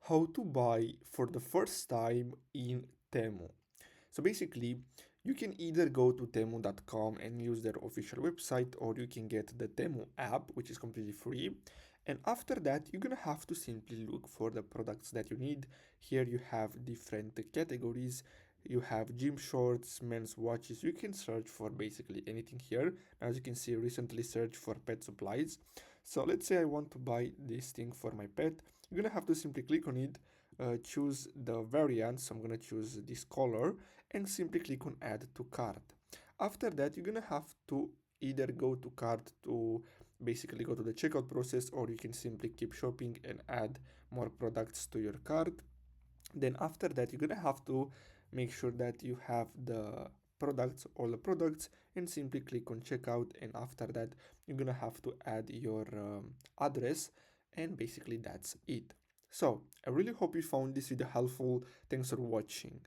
how to buy for the first time in Temu. So basically, you can either go to temu.com and use their official website, or you can get the Temu app, which is completely free. And after that, you're gonna have to simply look for the products that you need. Here you have different categories. You have gym shorts, men's watches. You can search for basically anything here. As you can see, recently searched for pet supplies. So let's say I want to buy this thing for my pet. You're gonna have to simply click on it, choose the variant. So I'm gonna choose this color and simply click on add to cart. After that, you're gonna have to either go to cart to basically go to the checkout process, or you can simply keep shopping and add more products to your cart. Then after that, you're gonna have to make sure that you have the products, all the products, and simply click on checkout. And after that, you're gonna have to add your address, and basically that's it. So I really hope you found this video helpful. Thanks for watching.